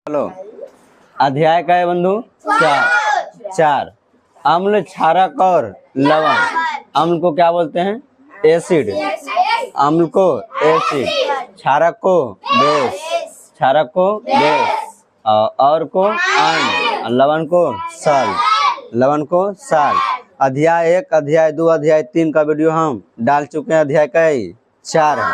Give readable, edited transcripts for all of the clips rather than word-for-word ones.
चलो अध्याय का है बंधु चार। अम्ल, क्षारक और लवण। अम्ल को क्या बोलते हैं? एसिड। अम्ल को एसिड, क्षारक को बेस, क्षारक को बेस और को आयन, लवण को सॉल्ट, लवण को सॉल्ट। अध्याय 1, अध्याय 2, अध्याय 3 का वीडियो हम डाल चुके हैं। अध्याय का 4 है।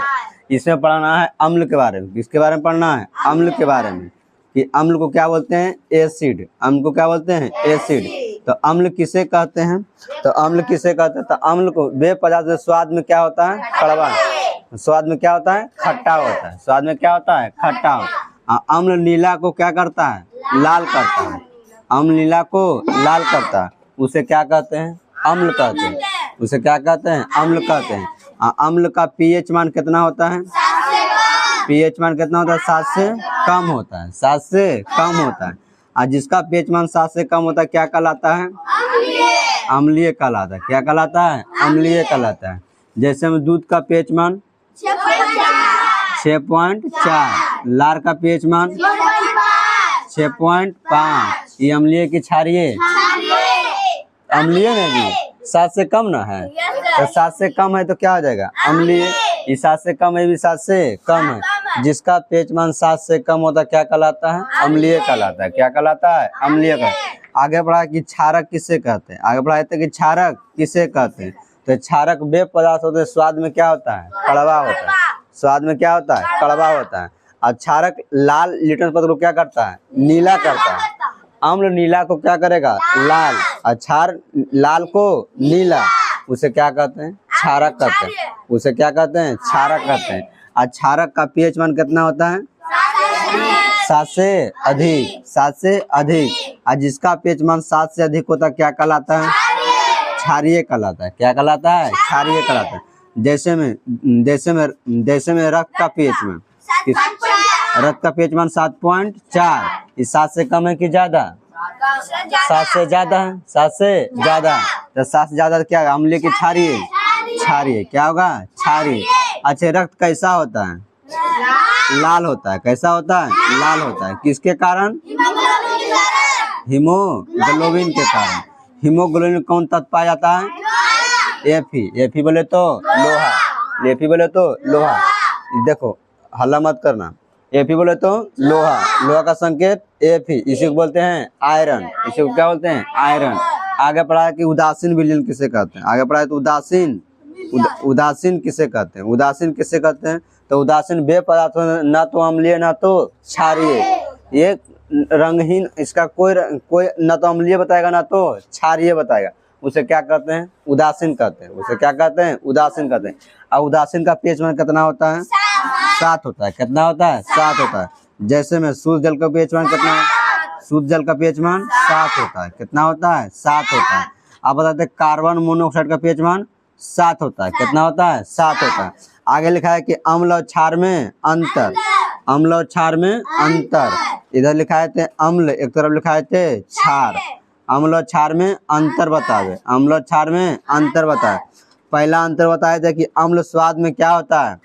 इसमें पढ़ना है अम्ल के बारे में। किसके बारे में पढ़ना है? अम्ल के बारे में। कि अम्ल को क्या बोलते हैं? एसिड। अम्ल को क्या बोलते हैं? एसिड। तो अम्ल किसे कहते हैं? तो अम्ल किसे कहते हैं? तो अम्ल को वे पदार्थ स्वाद में क्या होता है? कड़वा। स्वाद में क्या होता है? खट्टा होता है। स्वाद में क्या होता है? खट्टा होता है। अम्ल नीला को क्या करता है? लाल करता है। अम्ल नीला को लाल करता है। उसे क्या कहते हैं? अम्ल कहते हैं। उसे क्या कहते हैं? अम्ल कहते हैं। अम्ल का पीएच मान कितना होता है? पीएच मान कितना होता है? 7 से कम होता है। 7 से कम होता है। और जिसका पीएच मान 7 से कम होता है क्या कहलाता है? अम्लीय कहलाता है। क्या कहलाता है? अम्लीय कहलाता है। जैसे में दूध का पीएच मान 6.4, लार का पीएच मान 6.5। ये अम्लीय की क्षारीय? अम्लीय नहीं, 7 से कम ना है। तो 7 से कम है तो क्या हो जाएगा? अम्लीय। ये 7 से कम है, भी 7 से कम है। जिसका पीएच मान 7 से कम होता है क्या कहलाता है? अम्लीय कहलाता है। क्या कहलाता है? अम्लीय कहलाता है। आगे बढ़ा कि क्षारक किसे कहते हैं? आगे बढ़ाते हैं कि क्षारक किसे कहते हैं? तो क्षारक वे पदार्थ होते हैं स्वाद में क्या होता है? कड़वा होता है। स्वाद में क्या होता है? कड़वा होता है। और क्षारक लाल लिटमस पत्र को क्या करता है? नीला करता है। अम्ल नीला को क्या करेगा? लाल। और क्षार लाल को नीला, उसे क्या कहते हैं? क्षारक कहते हैं। उसे क्या कहते हैं? क्षारक कहते हैं। और क्षारक का पीएच मान कितना होता है? 7 से अधिक। 7 से अधिक। और जिसका पीएच मान 7 से अधिक होता है क्या कहलाता है? क्षारीय कहलाता है। क्या कहलाता है? क्षारीय कहलाता है। जैसे में रक्त का पीएच मान, रक्त का पीएच मान 7.4। इस 7 से कम है कि ज्यादा? 7 से ज्यादा है। 7 से ज्यादा। तो 7 से ज्यादा क्या है? अम्लीय की क्षारीय? क्षारीय। क्या होगा? क्षारीय। अच्छा, रक्त कैसा होता है? लाल होता है। कैसा होता है? लाल होता है। किसके कारण? हीमोग्लोबिन के कारण। हीमोग्लोबिन में कौन तत्व पाया जाता है? एफी। एफी बोले तो लोहा। एफी बोले तो लोहा। देखो, हल्ला मत करना। एफी बोले तो लोहा। लोहा का संकेत एफी। इसी को बोलते हैं आयरन। इसी को क्या बोलते हैं? आयरन। आगे पढ़ा कि उदासीन विलयन किसे कहते हैं? आगे पढ़ा तो उदासीन किसे कहते हैं? उदासीन किसे कहते हैं? तो उदासीन वे पदार्थ ना तो अम्लीय ना तो क्षारीय। ये रंगहीन, इसका कोई ना तो अम्लीय बताएगा ना तो क्षारीय बताएगा। उसे क्या कहते हैं? उदासीन कहते हैं। उसे क्या कहते हैं? उदासीन कहते हैं। और उदासीन का पीएच मान कितना होता है? 7 होता है। कितना होता है? 7 होता है। जैसे में शुद्ध जल का पीएच मान कितना है? शुद्ध जल का पीएच मान 7 होता है। कितना होता है? 7 होता है। आप बताते हैं कार्बन मोनोऑक्साइड का पीएच मान 7 होता है। कितना होता है? 7 होता है। आगे लिखा है कि अम्ल और क्षार में अंतर। अम्ल और क्षार में अंतर। इधर लिखाए थे अम्ल, एक तरफ लिखाए थे क्षार। अम्ल और क्षार में अंतर बतावे। अम्ल और क्षार में अंतर बताए। पहला अंतर बताया था कि अम्ल स्वाद में क्या होता है?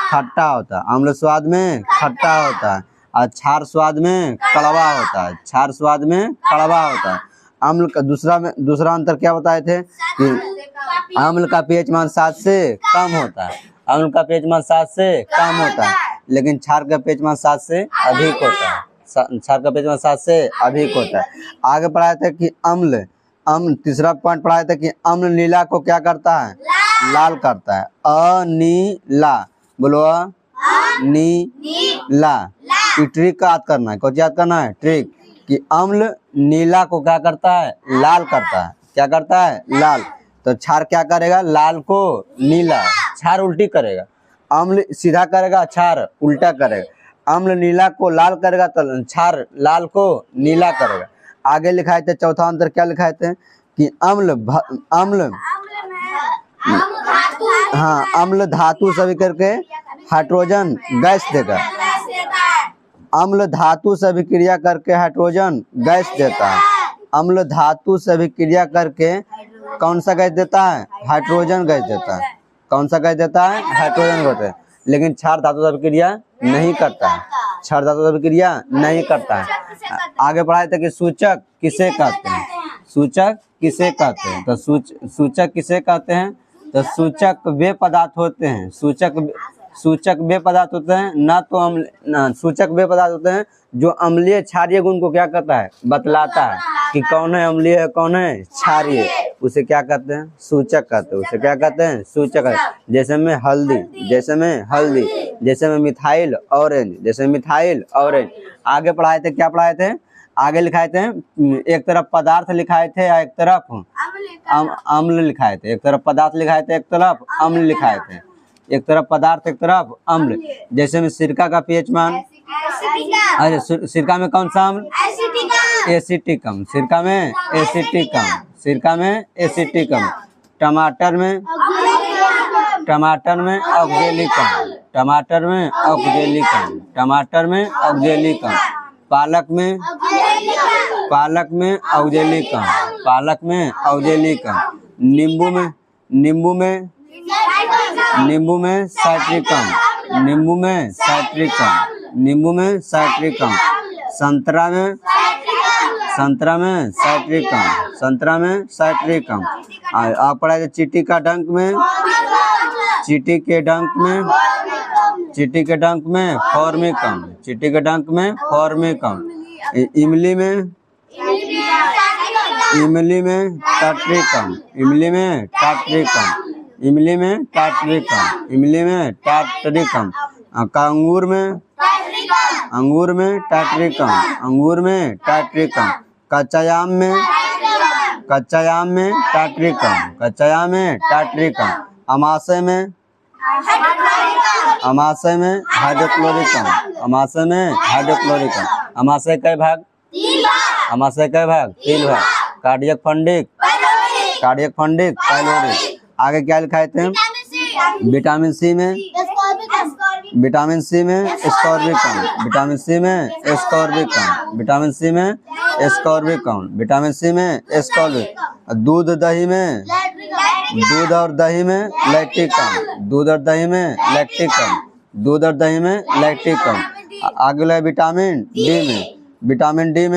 खट्टा होता है। अम्ल स्वाद में खट्टा होता है। और क्षार स्वाद में कड़वा होता है। क्षार स्वाद में कड़वा होता है। अम्ल का दूसरा अंतर क्या बताए थे? कि अम्ल का पीएच मान 7 से कम होता है। अम्ल का पीएच मान 7 से कम होता है। लेकिन क्षार का पीएच मान 7 से अधिक होता है। क्षार का पीएच मान 7 से अधिक होता है। आगे पढ़ाया था कि अम्ल तीसरा पॉइंट पढ़ाया था कि अम्ल नीला को क्या करता है? लाल करता है। अनीला। बोलो नीला। ट्रिक का याद करना है। कौन याद करना है? ट्रिक। कि अम्ल नीला को क्या करता है? लाल करता है। क्या करता है? लाल। तो क्षार क्या करेगा? लाल को नीला। क्षार उल्टी करेगा। अम्ल सीधा करेगा, क्षार उल्टा करेगा। अम्ल नीला को लाल करेगा तो क्षार लाल को नीला करेगा। आगे लिखाए थे चौथा अंतर क्या लिखाए थे? कि अम्ल धातु सभी करके हाइड्रोजन गैस देगा। अम्ल धातु से अभिक्रिया करके हाइड्रोजन गैस देता है। अम्ल धातु से अभिक्रिया करके कौन सा गैस देता है? हाइड्रोजन गैस देता है। कौन सा गैस देता है? Hydrogen gas. लेकिन क्षार धातु से अभिक्रिया नहीं करता है। क्षर धातु अभिक्रिया नहीं करता है। आगे पढ़ाए थे कि सूचक किसे कहते हैं, सूचक किसे कहते हैं, तो सूचक किसे कहते हैं, तो सूचक वे पदार्थ होते हैं, सूचक वे पदार्थ होते हैं ना तो सूचक वे पदार्थ होते हैं जो अम्लीय क्षारीय गुण को क्या करता है, बतलाता है कि कौन है अम्लीय है कौन है क्षारीय, उसे क्या कहते हैं, सूचक कहते हैं, उसे क्या कहते हैं, सूचक है। जैसे में हल्दी, जैसे में हल्दी, जैसे में मिथाइल ऑरेंज, जैसे मिथाइल ऑरेंज। आगे पढ़ाए थे, क्या पढ़ाए थे, आगे लिखाए थे, एक तरफ पदार्थ लिखाए थे या एक तरफ अम्ल लिखाए थे, एक तरफ पदार्थ लिखाए थे एक तरफ अम्ल लिखाए थे, एक तरफ पदार्थ एक तरफ अम्ल। जैसे में सिरका का पीएच मान, अरे सिरका में कौन सा अम्ल, एसिटिकम, सिरका में एसिटिकम, सिरका में एसिटिकम। टमाटर में ऑक्जेलिकम, टमाटर में ऑक्जेलिकम, टमाटर में ऑक्जेलिकम। पालक में ऑक्जेलिकम, पालक में ऑक्जेलिकम। नींबू में साइट्रिकम, नींबू में साइट्रिकम, नींबू में साइट्रिकम। संतरा में साइट्रिकम, संतरा में साइट्रिकम। आप पढ़ाए चींटी का डंक में, चींटी के डंक में फॉर्मिकम, चींटी के डंक में फॉर्मिकम। इमली में टाट्रिकम, इमली में टाट्रिकम, इमली में टाट्रिकम, इमली में टाट्रिकम। अंगूर में टाट्रिकम, अंगूर में टाट्रिकम। कच्चा आम में टाट्रिकम, कच्चा आम में टाट्रिकम। अमाशय में हाइड्रोक्लोरिकम, अमाशय में हाइड्रोक्लोरिकम। अमाशय कई भाग, अमाशय कई भाग, 3 भाग। Cardiac fundic pyloric. आगे क्या लिखाए थे, विटामिन सी में स्कॉर्बिकम, विटामिन सी में स्कॉर्बिकम, विटामिन सी में स्कॉर्बिक। दूध और दही में लैक्टिकम, आगे लगे विटामिन डी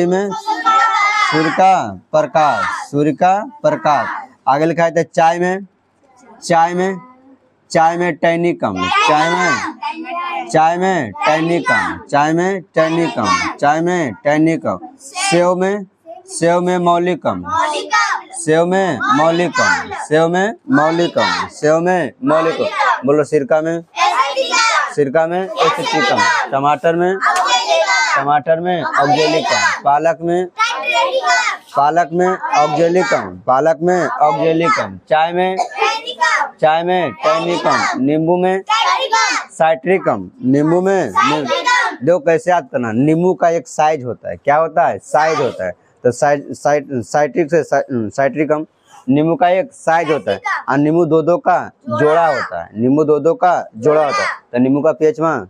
में सूर्य का प्रकाश। आगे लिखा है चाय में टैनिकम, चाय में टैनिकम। सेव में मौलिकम, बोलो सिरका में एसिटिकम। टमाटर में ऑक्जेलिकम। पालक में ऑक्जेलिकम। चाय में टैनिकम। नींबू में साइट्रिकम, देखो कैसे याद करना, नींबू का एक साइज होता है, क्या होता है, साइज होता है। तो साइट्रिक से साइट्रिकम, नींबू का एक साइज होता है और नींबू दो का जोड़ा होता है, तो नींबू का पीएच मान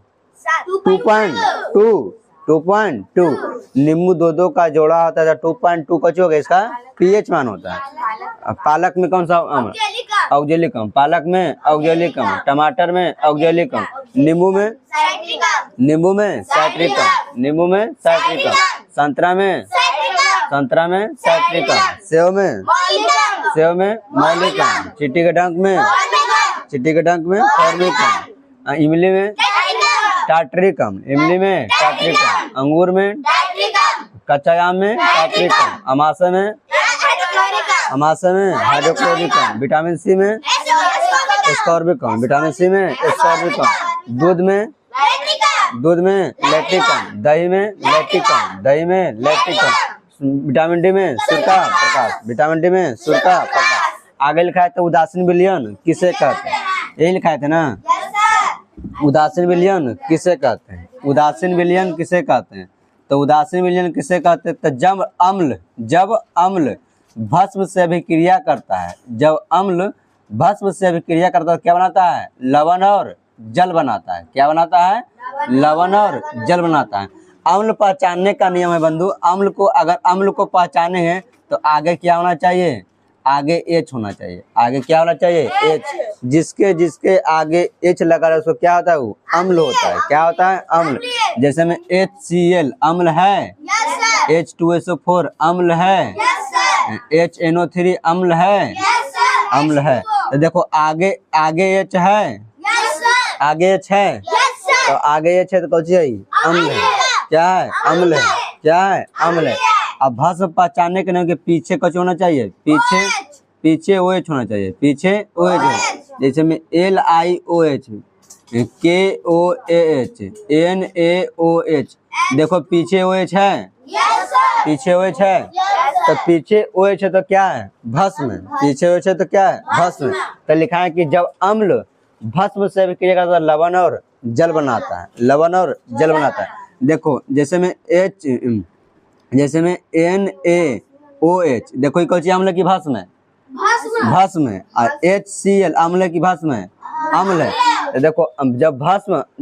2.2, नींबू दो का जोड़ा होता है, 2.2 का जो इसका पीएच मान होता है। पालक में कौन सा ऑक्जेलिकम, पालक में ऑक्जेलिकम। टमाटर में ऑक्जेलिकम। नींबू में साइट्रिकम। संतरा में साइट्रिकम। सेव में मौलिकम। चींटी के डंक में फॉर्मिकम। इमली में टाट्रिकम, अंगूर में कच्चा आम में टाट्रिकम। अमाशय में हाइड्रोक्लोरिकम। विटामिन सी में स्कॉर्बिकम, दूध में लैक्टिकम। दही में लैक्टिकम। विटामिन डी में सूर्य का प्रकाश। आगे लिखा है तो उदासीन विलयन किसे कहते हैं, यही लिखाए थे ना, उदासीन विलयन किसे कहते हैं, तो उदासीन विलयन किसे कहते हैं, तो जब अम्ल भस्म से अभिक्रिया करता है, क्या बनाता है, लवण और जल बनाता है। क्या बनाता है, लवण और जल बनाता है। अम्ल पहचानने का नियम है बंधु, अगर अम्ल को पहचाने हैं तो आगे क्या होना चाहिए, आगे एच होना चाहिए। आगे क्या होना चाहिए? एच। जिसके जिसके आगे एच लगा रहा है उसको क्या होता है? वो अम्ल होता है। क्या होता है? अम्ल। जैसे में HCl अम्ल है, H2SO4 अम्ल है, HNO3 अम्ल है, अम्ल है। तो देखो आगे आगे एच है, आगे एच है, तो आगे एच है तो कौन सी है? अम्ल है। क्या है? अम्ल है। क्या है? अम्ल है। अब भस्म पहचानने के नाम के पीछे कुछ होना चाहिए, पीछे OH होना चाहिए, पीछे OH है। जैसे में LiOH, KOAH, NaOH, देखो पीछे OH है, पीछे OH है, तो पीछे OH है तो क्या है? भस्म है। पीछे OH है तो क्या है? भस्म है। तो लिखा है कि जब अम्ल भस्म से अभिक्रिया करता है तो लवण और जल बनाता है, लवण और जल बनाता है। देखो जैसे में NaOH, देखो ये कौन सी अम्ल की भस्म है? भस्म है। और HCl अम्ल की भस्म है, अम्ल है। तो देखो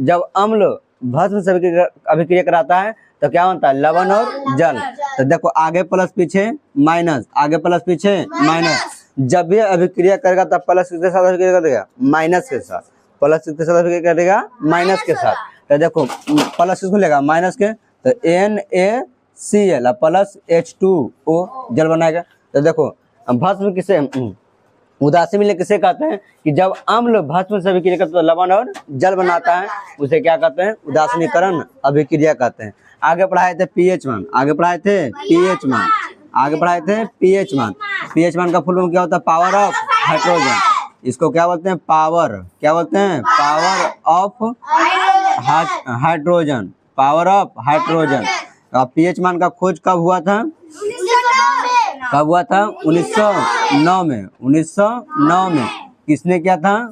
जब अम्ल भस्म से अभिक्रिया कराता है तो क्या बनता है? लवण और जल। तो देखो आगे प्लस पीछे माइनस, आगे प्लस पीछे माइनस। जब भी अभिक्रिया करेगा तब प्लस किसके साथ अभिक्रिया करेगा? माइनस के साथ। प्लस किसके साथ अभिक्रिया करेगा? माइनस के साथ। तो देखो प्लस किसको लेगा? माइनस के। तो NaCl प्लस H2O जल बनाएगा। तो देखो भस्म किसे उदासीन मिलने किसे कहते हैं? कि जब अम्ल भस्म से अभिक्रिया करता है तो लवण और जल बनाता है, उसे क्या कहते हैं? उदासीनीकरण अभिक्रिया कहते हैं। आगे पढ़ाए थे pH मान, आगे पढ़ाए थे pH मान, आगे पढ़ाए थे pH मान। pH मान का फुल फॉर्म क्या होता है? Power of hydrogen. इसको क्या बोलते हैं? पावर। क्या बोलते हैं? Power of hydrogen, power of hydrogen. pH मान का खोज कब हुआ था? कब हुआ था? 1909 में। 1909 में किसने किया था?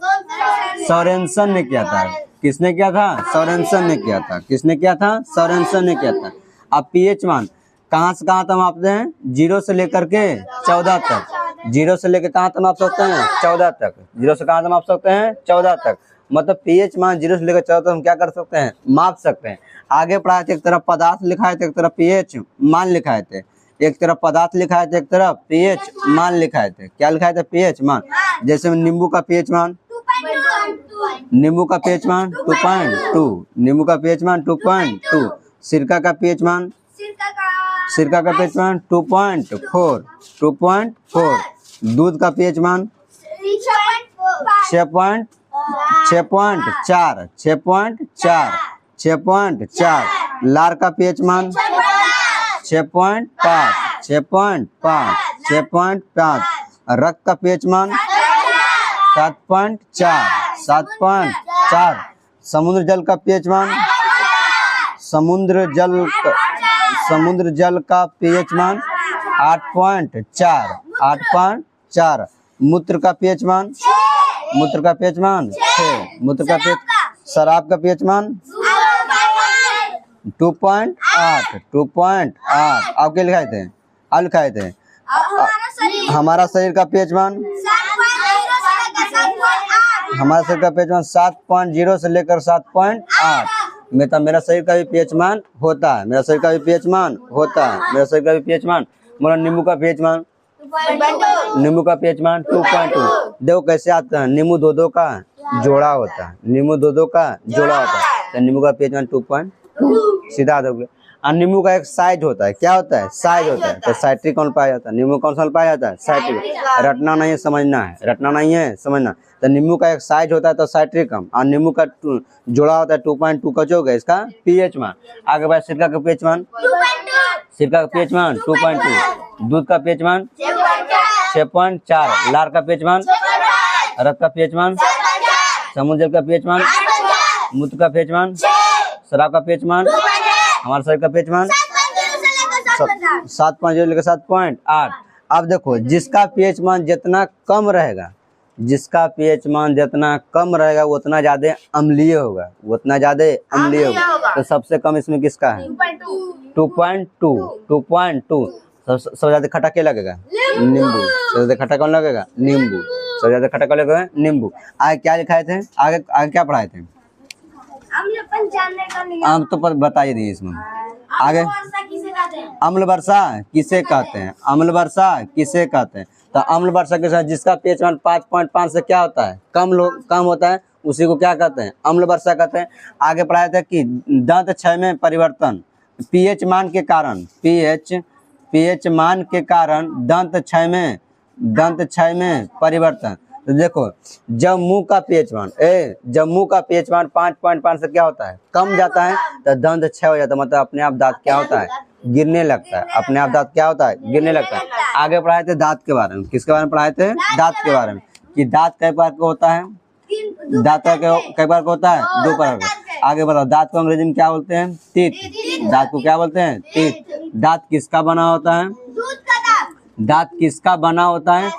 सोरेनसन ने किया था। किसने किया था? सोरेनसन ने किया था। किसने किया था? सोरेनसन ने किया था। अब pH मान कहाँ से कहाँ तक मापते हैं? 0 से लेकर के 14 तक। 0 से लेकर कहाँ तक माप सकते हैं? 14 तक। 0 से कहाँ तक माप सकते हैं? 14 तक। मतलब pH मान 0 से लेकर 14 तक हम क्या कर सकते हैं? माप सकते हैं। आगे पढ़ाए थे, एक तरफ पदार्थ लिखाए थे, एक तरफ pH मान लिखाए थे। एक तरफ पदार्थ लिखाए थे, एक तरफ pH मान लिखाए थे। क्या लिखाए थे? pH मान। जैसे नींबू का pH मान, नींबू का pH मान 2.2, नींबू का pH मान 2.2। सिरका का pH मान, सिरका का pH मान 2.4, 2.4। दूध का pH मान 6.4, 6.4, 6.4। लार का pH मान 6.5, 6.5, 6.5। रक्त का pH मान 7.4, 7.4। समुद्र जल का pH मान, समुद्र जल का pH मान 8.4, 8.4। मूत्र का pH मान, मूत्र का pH मान 6, मूत्र का pH। शराब का pH मान 2.8, 2.8। आप क्या लिखाए थे? आप लिखाए थे हमारा शरीर का pH मान, हमारा शरीर का pH मान 7.0 से लेकर 7.8। मेरा शरीर का भी pH मान होता है, मेरा शरीर का भी pH मान होता है, मेरा शरीर का भी pH मान। बोला नींबू का pH मान, नींबू का pH मान 2.2। देखो कैसे आता है? नींबू दो का जोड़ा होता है, नींबू दो का जोड़ा होता है। तो नींबू का pH मान 2.2 सीधा दोगे। और नींबू का एक साइज होता है। क्या होता है? साइज होता है। तो साइट्रिक अम्ल पाया जाता है। नींबू कौन सा अम्ल पाया जाता है? साइट्रिक। रटना नहीं है, समझना है, रटना नहीं है, समझना। तो नींबू का एक साइज होता है तो साइट्रिक अम्ल, और नींबू का जोड़ा होता है 2.2 का जो है इसका pH मान। आगे बढ़े सिरका का pH मान, सिरका का pH मान 2.2। दूध का pH मान 6.4। लार का pH मान, रक्त का pH मान, समुद्र जल का pH मान, मूत्र का pH मान, शराब का pH मान, हमारे शरीर का pH मान 7.0 लेकर 7.8। अब देखो जिसका pH मान जितना कम रहेगा, जिसका pH मान जितना कम रहेगा वो उतना ज्यादा अम्लीय होगा, वो उतना ज्यादा अम्लीय होगा। तो सबसे कम इसमें किसका है? 2.2, 2.2। सबसे ज्यादा खट्टा क्या लगेगा? नींबू। सबसे ज्यादा खट्टा कौन लगेगा? नींबू। सबसे ज्यादा खट्टा कौन लगेगा? नींबू। आगे क्या लिखाए थे? आगे आगे क्या पढ़ाए थे? आम तो पर बता ही दिए इसमें। आगे अम्ल वर्षा किसे कहते हैं? अम्ल वर्षा किसे कहते हैं? तो अम्ल वर्षा के साथ जिसका पीएच मान 5.5 से क्या होता है, कम होता है, उसी को क्या कहते हैं, अम्ल वर्षा कहते हैं। आगे पढ़ाया था कि दंत क्षय में परिवर्तन पीएच मान के कारण, पीएच मान के कारण दंत क्षय में परिवर्तन। तो देखो जब मुंह का पीएच मान 5.5 से क्या होता है, कम जाता है, तो दंत क्षय हो जाता है, मतलब अपने आप दांत क्या होता है, गिरने लगता है, अपने आप दांत क्या होता है, गिरने लगता है। आगे पढ़ाए थे दांत के बारे में, किसके बारे में पढ़ाए थे, दांत के बारे में, कि दांत कई प्रकार का होता है, दांत कई प्रकार का होता है, 2 प्रकार का। आगे बताओ दांत को अंग्रेजी में क्या बोलते हैं, टीथ। दांत को क्या बोलते हैं, टीथ। दांत किसका बना होता है, दांत किसका बना होता है,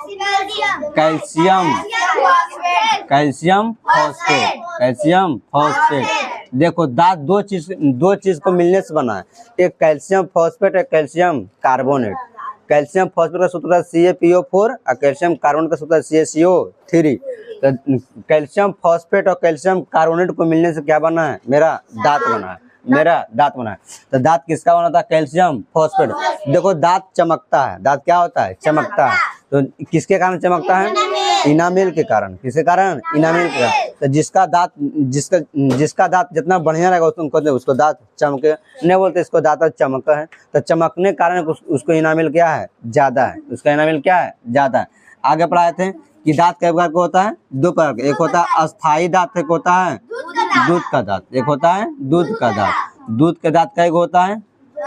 कैल्शियम फॉस्फेट। देखो दांत दो चीज को मिलने से बना है, एक कैल्शियम फॉस्फेट, एक कैल्शियम कार्बोनेट। कैल्शियम फॉस्फेट का सूत्र है CaPO4 और कैल्शियम कार्बोनेट का सूत्र है CaCO3। तो कैल्शियम फॉस्फेट और कैल्शियम कार्बोनेट को मिलने से क्या बना है, मेरा दांत बना है। तो दांत किसका बना था, कैल्शियम फॉस्फेट। देखो दांत चमकता है, दांत क्या होता है, चमकता है। तो किसके कारण चमकता है, इनामेल के कारण। किसके कारण, इनामेल के कारण। तो जिसका दांत जितना बढ़िया रहेगा उसको दांत चमके नहीं बोलते, इसको दांत चमक है। तो चमकने के कारण उसको इनामेल क्या है, ज्यादा है, उसका इनामेल क्या है, ज्यादा है। आगे पढ़ाए थे कि दांत कई प्रकार का होता है, 2 प्रकार का, एक होता है अस्थाई दांत, एक होता है दूध का दांत, एक होता है दूध का दांत। दूध के दांत कई गो होता है,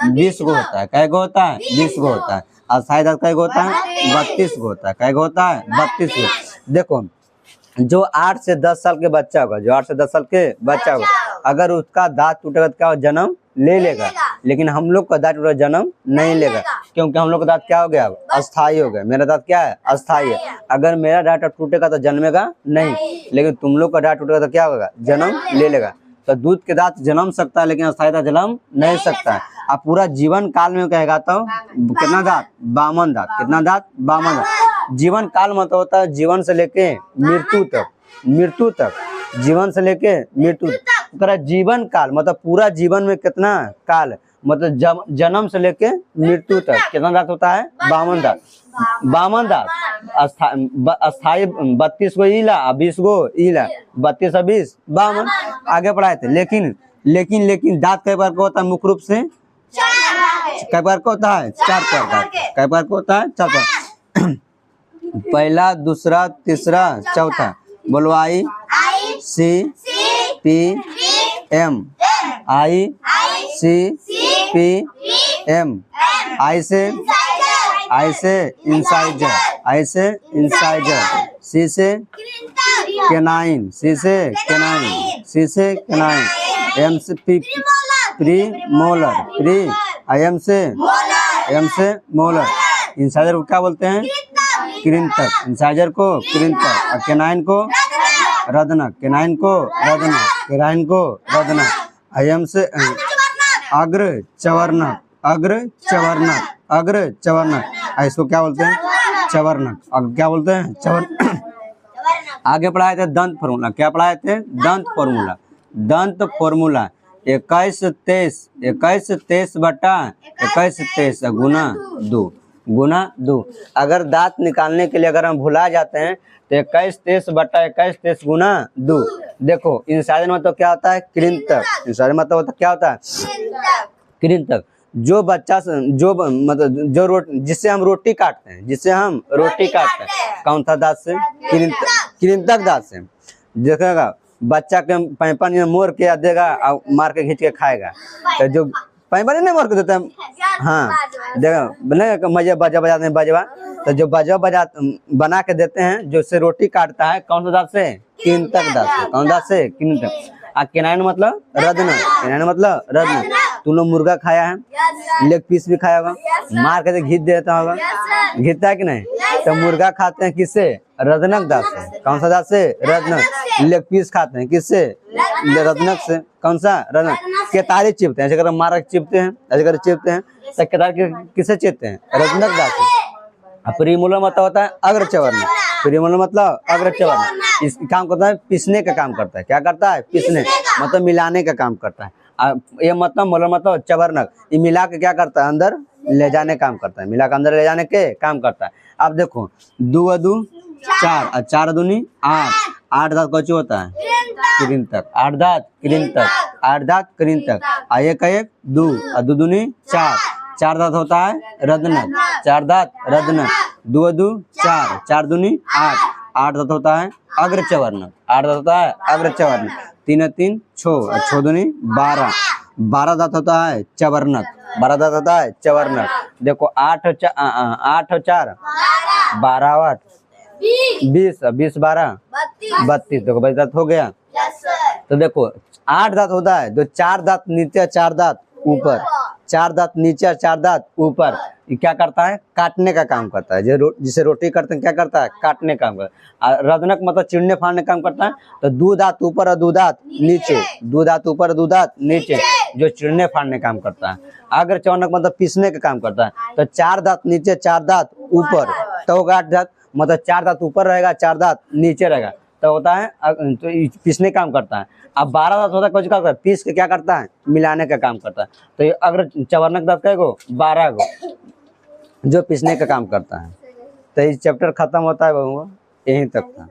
20 गो होता है, कई गो होता है, 20 गो होता है। अस्थाई दांत कई गो होता है, 32 गो होता है, कई गो होता है, 32 गो। देखो जो 8 से 10 साल के बच्चा होगा, अगर उसका दांत टूटेगा तो क्या हो, जन्म ले लेगा। लेकिन हम लोग का दांत टूटेगा, जन्म नहीं लेगा, क्योंकि हम लोग का दांत क्या हो गया, अस्थाई हो गया। मेरा दांत क्या है, अस्थाई है। अगर मेरा दांत टूटेगा तो जन्मेगा नहीं, लेकिन तुम लोग का दांत टूटेगा तो क्या होगा, जन्म ले लेगा। तो दूध के दांत जन्म सकता है, लेकिन अस्थाई दांत जन्म नहीं सकता है। अब पूरा जीवन काल में कहेगा तो कितना दांत, 52 दांत। कितना दांत, 52 दांत। जीवन काल मतलब होता है जीवन से लेके मृत्यु तक, जीवन से लेके मृत्यु तक। जीवन काल मतलब पूरा जीवन में कितना काल, मतलब जन्म से लेके मृत्यु तक कितना दांत होता है, 52 दांत। 52 दांत। अस्थाई 32 गो इला, 20 गो इला, 32 और 20 52। आगे पढ़ाए थे। लेकिन दांत कई बार को होता है, मुख्य रूप से कई बार को होता है, 4 प्रकार। कई बार को होता है, 4 प्रकार। पहला, दूसरा, तीसरा, चौथा। बोलो ICPM। ICPM। आई से इंसाइजर, C से कैनाइन, M से प्रीमोलर, M से मोलर। इंसाइजर को क्या बोलते हैं, कृंतक। इंसाइजर को कृंतक और कैनाइन को रदनक, M से अग्र चवर्णक। इसको क्या बोलते हैं, चवर्णक। और क्या बोलते हैं, चवर्णक। आगे पढ़ाए थे दंत फॉर्मूला। क्या पढ़ाए थे, दंत फॉर्मूला। 21-23 बटा 21-23 गुना 2। अगर दांत निकालने के लिए अगर हम भुला जाते हैं तो 21-23 बटा 21-23 गुना 2। देखो इंसाइजर मतलब क्या होता है, कृंतक। इंसाइजर मतलब क्या होता है, कृंतक। जो बच्चा जिससे हम रोटी काटते हैं, कौन सा दांत से, कृंतक दांत से। देखेगा बच्चा के पैंपन में मोड़ के देगा और मार के खींच के खाएगा। तो जो पैंपन नहीं मोड़ के देता है, हाँ देखो मजे बजाते हैं, बजवा। तो जो बजवा बना के देते हैं, जो से रोटी काटता है, कौन सा दांत से, कृंतक दांत से। कौन दांत से, कृंतक। कैनाइन मतलब रदनक। तुम लोग मुर्गा खाया है, लेग पीस भी खाया होगा, मार के घीच देता होगा, घीचता है कि नहीं। तो मुर्गा खाते हैं किससे, रदनक दांत से। कौन सा दांत से, रदनक। लेग पीस खाते हैं किससे, रदनक से। कौन सा, रदनक। केतारी चिपते हैं, ऐसे मार के चिपते हैं, तो केतारी किससे चिपते हैं, रदनक दांत से। प्रीमोलर मतलब होता है अग्रचवर्णक। प्रीमोलर मतलब अग्रचवर्णक। इस काम करता है, पीसने का काम करता है। क्या करता है, पीसने मतलब मिलाने का काम करता है। ये मतलब मोलर मतलब चवर्णक। ये मिला के क्या करता है, अंदर ले जाने काम करता है, मिला के अंदर ले जाने के काम करता है। अब देखो 2 × 2 4 और 4 दूनी 8, 8 दांत कौन होता है? कृंतक। 8 दांत कृंतक, 8 दांत कृंतक। और एक का एक 2 और 2 दूनी 4, 4 दांत होता है रदनक, 4 दांत रदनक। 2 × 2 4, 4 दूनी 8, 8 दांत होता है अग्रचवर्णक, 8 दांत होता है अग्रचवर्णक। 3 × 3 6 और 6 दूनी 12, 12 दांत होता है चवर्णक, 12 दांत होता है चवर्णक। देखो 8 और 4 12 और 8 20, 20 12 32, देखो 22 दांत हो गया। तो देखो 8 दांत होता है तो 4 दांत नीचे 4 दांत ऊपर, 4 दांत नीचे 4 दांत ऊपर। ये क्या करता है? काटने का काम करता है। जिसे रोटी करते हैं क्या करता है? काटने का काम करता है। रदनक मतलब चिड़ने फाड़ने का काम करता है। तो 2 दांत ऊपर और 2 दांत नीचे, 2 दांत ऊपर और 2 दांत नीचे, जो चिड़ने फाड़ने का काम करता है। अग्रचवर्णक मतलब पीसने का काम करता है। तो 4 दांत नीचे 4 दांत ऊपर, तो 8 दांत मतलब 4 दांत ऊपर रहेगा 4 दांत नीचे रहेगा, तो होता है तो पीसने का काम करता है। अब 12 दांत होता है कुछ करता है? पीस के क्या करता है? मिलाने का काम करता है। तो ये अग्र चवर्णक दांत कै गो? 12 गो, जो पीसने का काम करता है। तो ये चैप्टर खत्म होता है, यहीं तक था।